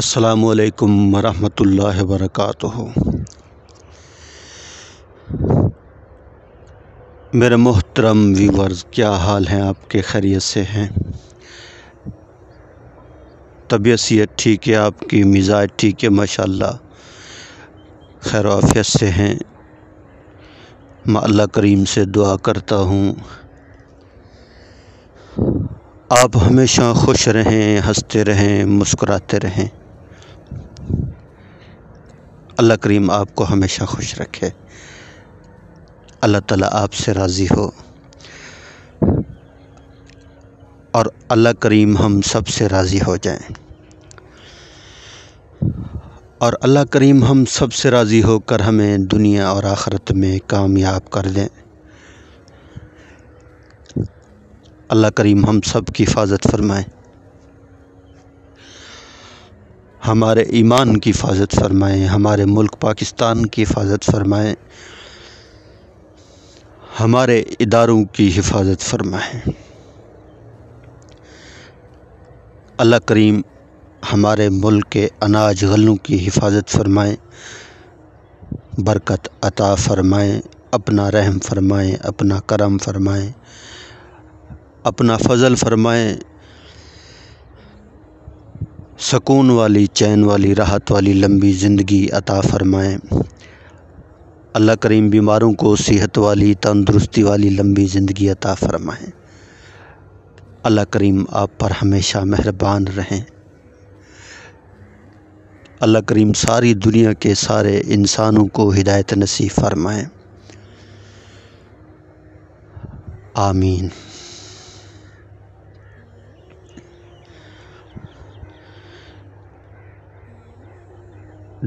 السلام علیکم ورحمۃ اللہ وبرکاتہ۔ میرے محترم ویورز، کیا حال ہیں آپ کے؟ خیریت سے ہیں؟ طبیعت صحت ٹھیک ہے؟ آپ کی مزاج ٹھیک ہے؟ ماشاءاللہ خیر و عافیت سے ہیں۔ میں اللہ کریم سے دعا کرتا ہوں آپ ہمیشہ خوش رہیں، ہنستے رہیں، مسکراتے رہیں۔ اللہ کریم آپ کو ہمیشہ خوش رکھے، اللہ تعالیٰ آپ سے راضی ہو، اور اللہ کریم ہم سب سے راضی ہو جائیں، اور اللہ کریم ہم سب سے راضی ہو کر ہمیں دنیا اور آخرت میں کامیاب کر دیں۔ اللہ کریم ہم سب کی حفاظت فرمائے، ہمارے ایمان کی حفاظت فرمائے، ہمارے ملک پاکستان کی حفاظت فرمائے، ہمارے اداروں کی حفاظت فرمائے۔ اللہ کریم ہمارے ملک کے اناج غلوں کی حفاظت فرمائے، برکت عطا فرمائے، اپنا رحم فرمائے، اپنا کرم فرمائے، اپنا فضل فرمائے، سکون والی، چین والی، راحت والی لمبی زندگی عطا فرمائے۔ اللہ کریم بیماروں کو صحت والی، تندرستی والی لمبی زندگی عطا فرمائے۔ اللہ کریم آپ پر ہمیشہ مہربان رہیں۔ اللہ کریم ساری دنیا کے سارے انسانوں کو ہدایت نصیب فرمائے، آمین۔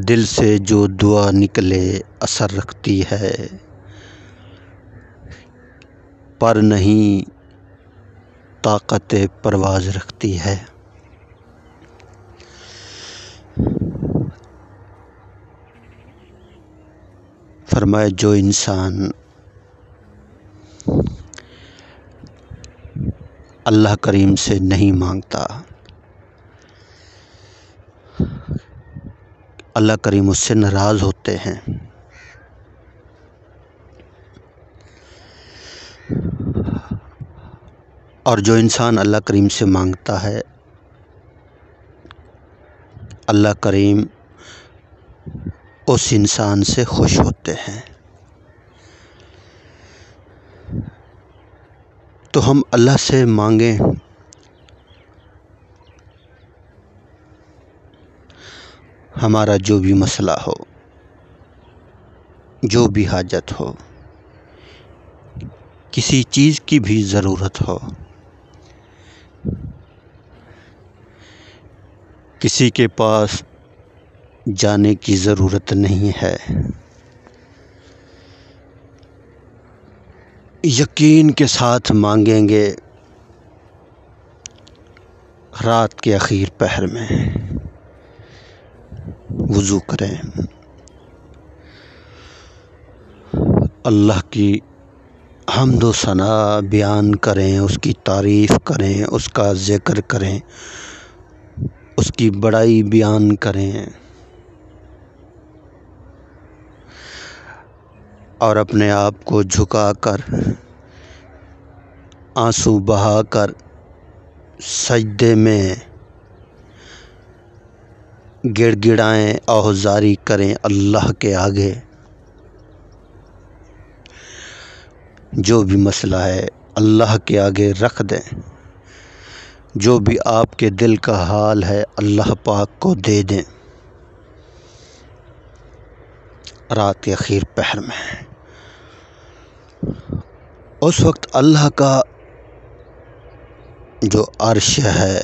دل سے جو دعا نکلے اثر رکھتی ہے، پر نہیں طاقت پرواز رکھتی ہے۔ فرمائے جو انسان اللہ کریم سے نہیں مانگتا، اللہ کریم اس سے ناراض ہوتے ہیں۔ اور جو انسان اللہ کریم سے مانگتا ہے، اللہ کریم اس انسان سے خوش ہوتے ہیں۔ تو ہم اللہ سے مانگیں، ہمارا جو بھی مسئلہ ہو، جو بھی حاجت ہو، کسی چیز کی بھی ضرورت ہو، کسی کے پاس جانے کی ضرورت نہیں ہے، یقین کے ساتھ مانگیں گے۔ رات کے اخیر پہر میں وضو کریں، اللہ کی حمد و ثنا بیان کریں، اس کی تعریف کریں، اس کا ذکر کریں، اس کی بڑائی بیان کریں، اور اپنے آپ کو جھکا کر، آنسو بہا کر سجدے میں گڑ گڑائیں، آہذاری کریں اللہ کے آگے۔ جو بھی مسئلہ ہے اللہ کے آگے رکھ دیں، جو بھی آپ کے دل کا حال ہے اللہ پاک کو دے دیں۔ رات کے اخیر پہر میں اس وقت اللہ کا جو عرش ہے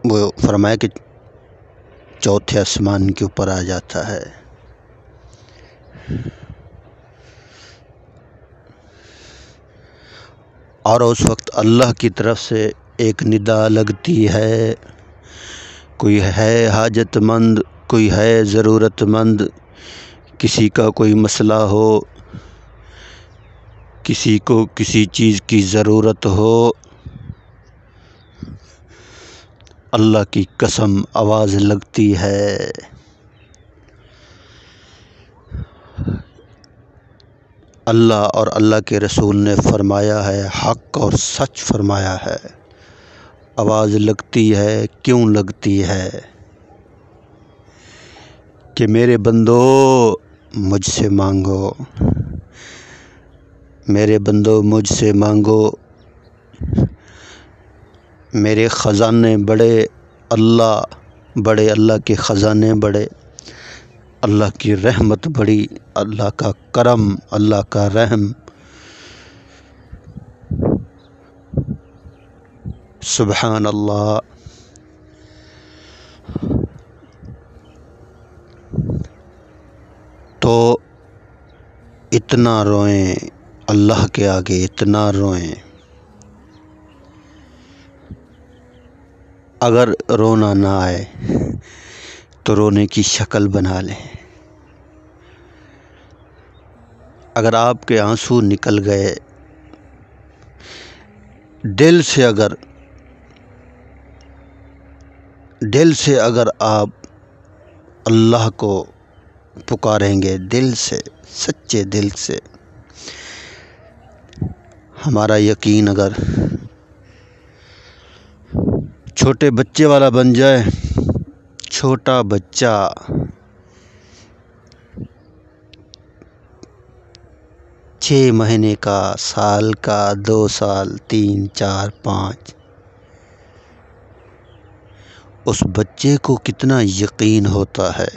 وہ فرمایا کہ چوتھے آسمان کے اوپر آ جاتا ہے، اور اس وقت اللہ کی طرف سے ایک ندا لگتی ہے، کوئی ہے حاجت مند، کوئی ہے ضرورت مند، کسی کا کوئی مسئلہ ہو، کسی کو کسی چیز کی ضرورت ہو، اللہ کی قسم آواز لگتی ہے۔ اللہ اور اللہ کے رسول نے فرمایا ہے، حق اور سچ فرمایا ہے۔ آواز لگتی ہے، کیوں لگتی ہے؟ کہ میرے بندو مجھ سے مانگو، میرے بندو مجھ سے مانگو، میرے خزانے بڑے، اللہ کے خزانے بڑے، اللہ کی رحمت بڑی، اللہ کا کرم، اللہ کا رحم۔ سبحان اللہ۔ تو اتنا روئیں اللہ کے آگے، اتنا روئیں۔ اگر رونا نہ آئے تو رونے کی شکل بنا لیں۔ اگر آپ کے آنسو نکل گئے دل سے اگر آپ اللہ کو پکاریں گے، دل سے، سچے دل سے، ہمارا یقین اگر چھوٹے بچے والا بن جائے، چھوٹا بچہ چھ مہینے کا، سال کا، 2 سال، 3، 4، 5، اس بچے کو کتنا یقین ہوتا ہے،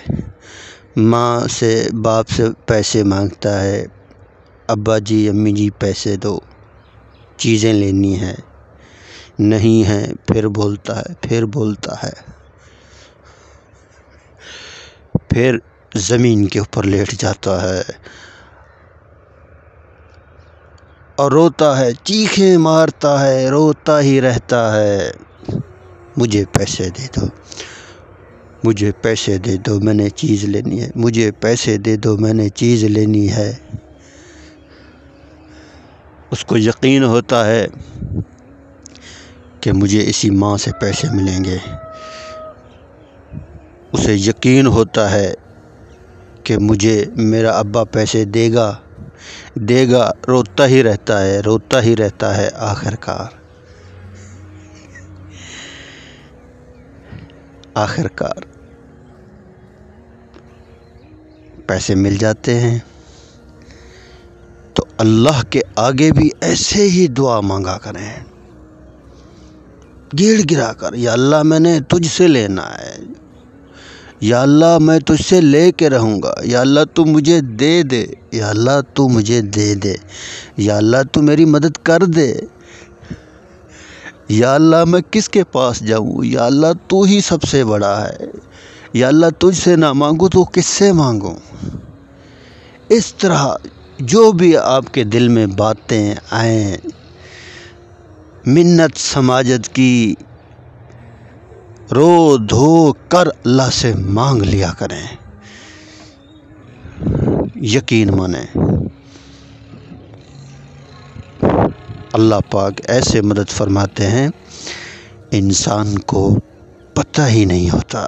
ماں سے، باپ سے پیسے مانگتا ہے، ابا جی، امی جی پیسے دو، چیزیں لینی ہیں، نہیں ہیں، پھر بولتا ہے، پھر زمین کے اوپر لیٹ جاتا ہے اور روتا ہے، چیخیں مارتا ہے، روتا ہی رہتا ہے، مجھے پیسے دے دو، مجھے پیسے دے دو، میں نے چیز لینی ہے، مجھے پیسے دے دو، میں نے چیز لینی ہے۔ اس کو یقین ہوتا ہے کہ مجھے اسی ماں سے پیسے ملیں گے، اسے یقین ہوتا ہے کہ مجھے میرا ابا پیسے دے گا، روتا ہی رہتا ہے، آخر کار پیسے مل جاتے ہیں۔ تو اللہ کے آگے بھی ایسے ہی دعا مانگا کریں، گڑ گرا کر، یا اللہ میں نے تجھ سے لینا ہے، یا اللہ میں تجھ سے لے کے رہوں گا، یا اللہ تو مجھے دے دے، یا اللہ تو مجھے دے دے، یا اللہ تو میری مدد کر دے، یا اللہ میں کس کے پاس جاؤں، یا اللہ تو ہی سب سے بڑا ہے، یا اللہ تجھ سے نہ مانگوں تو کس سے مانگوں۔ اس طرح جو بھی آپ کے دل میں باتیں آئیں، منت سماجت کی رو دھو کر اللہ سے مانگ لیا کریں، یقین مانیں، اللہ پاک ایسے مدد فرماتے ہیں انسان کو پتہ ہی نہیں ہوتا۔